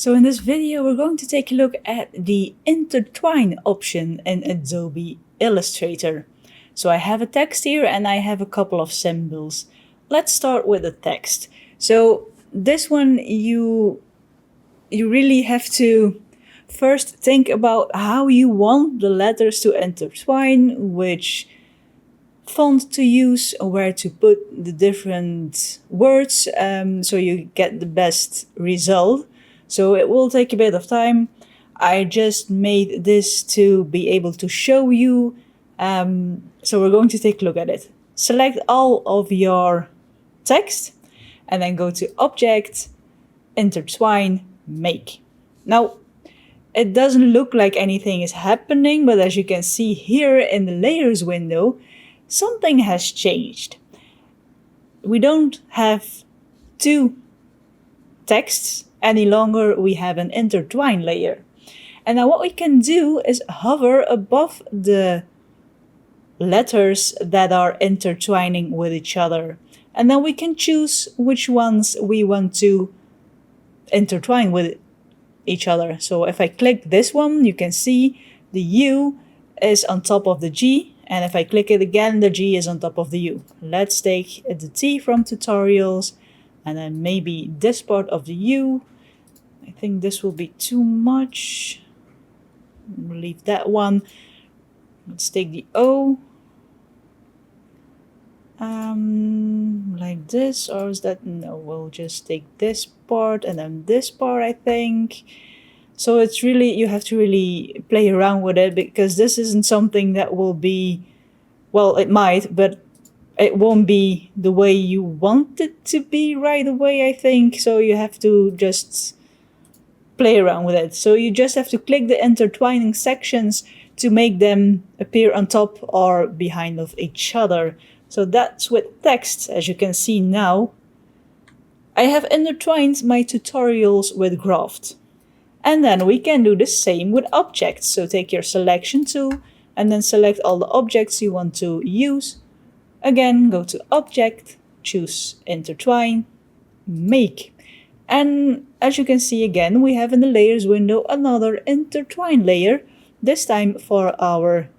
So in this video, we're going to take a look at the Intertwine option in Adobe Illustrator. So I have a text here and I have a couple of symbols. Let's start with the text. So this one, you really have to first think about how you want the letters to intertwine, which font to use, where to put the different words, so you get the best result. So it will take a bit of time. I just made this to be able to show you. So we're going to take a look at it. Select all of your text and then go to Object, Intertwine, Make. Now, it doesn't look like anything is happening, but as you can see here in the Layers window, something has changed. We don't have two texts any longer, we have an intertwine layer. And now what we can do is hover above the letters that are intertwining with each other. And then we can choose which ones we want to intertwine with each other. So if I click this one, you can see the U is on top of the G. And if I click it again, the G is on top of the U. Let's take the T from tutorials and then maybe this part of the U. I think this will be too much. We'll leave that one. Let's take the O. Like this, or is that, no, we'll just take this part and then this part, I think. So it's really, you have to really play around with it, because this isn't something that will be, well, it might, but it won't be the way you want it to be right away, I think. So you have to just play around with it. So you just have to click the intertwining sections to make them appear on top or behind of each other. So that's with text, as you can see now. I have intertwined my tutorials with graph. And then we can do the same with objects. So take your selection tool and then select all the objects you want to use. Again, go to Object, choose Intertwine, Make. And as you can see again, we have in the Layers window another intertwine layer, this time for our,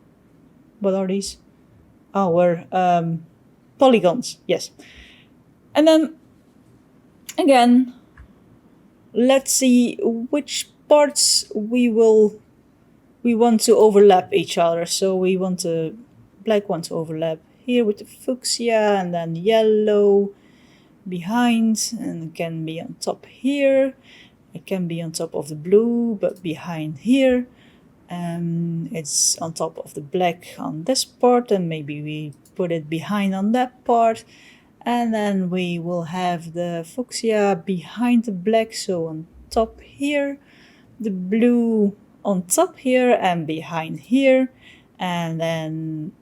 what are these? Our polygons, yes. And then, again, let's see which parts we want to overlap each other. So we want the black one to overlap here with the fuchsia, and then yellow behind, and it can be on top here. It can be on top of the blue, but behind here. It's on top of the black on this part, and maybe we put it behind on that part. And then we will have the fuchsia behind the black, so on top here. The blue on top here and behind here. And then,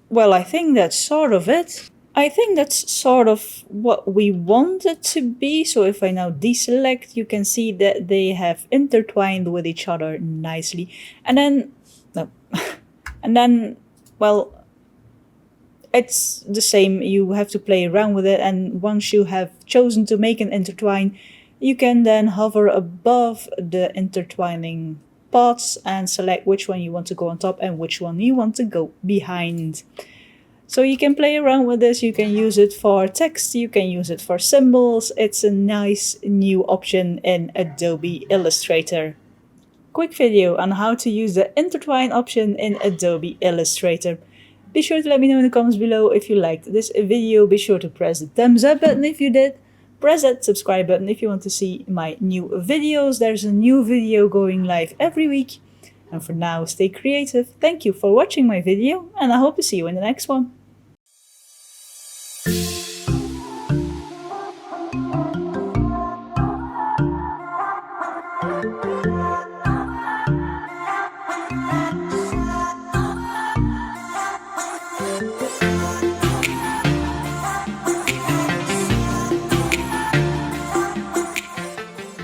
well, I think that's sort of it. I think that's sort of what we want it to be. So if I now deselect, you can see that they have intertwined with each other nicely. And then, no, and then, well, it's the same. You have to play around with it. And once you have chosen to make an intertwine, you can then hover above the intertwining parts and select which one you want to go on top and which one you want to go behind. So you can play around with this. You can use it for text, you can use it for symbols. It's a nice new option in Adobe Illustrator. Quick video on how to use the intertwine option in Adobe Illustrator. Be sure to let me know in the comments below if you liked this video. Be sure to press the thumbs up button if you did. Press that subscribe button if you want to see my new videos. There's a new video going live every week. And for now, stay creative. Thank you for watching my video, and I hope to see you in the next one.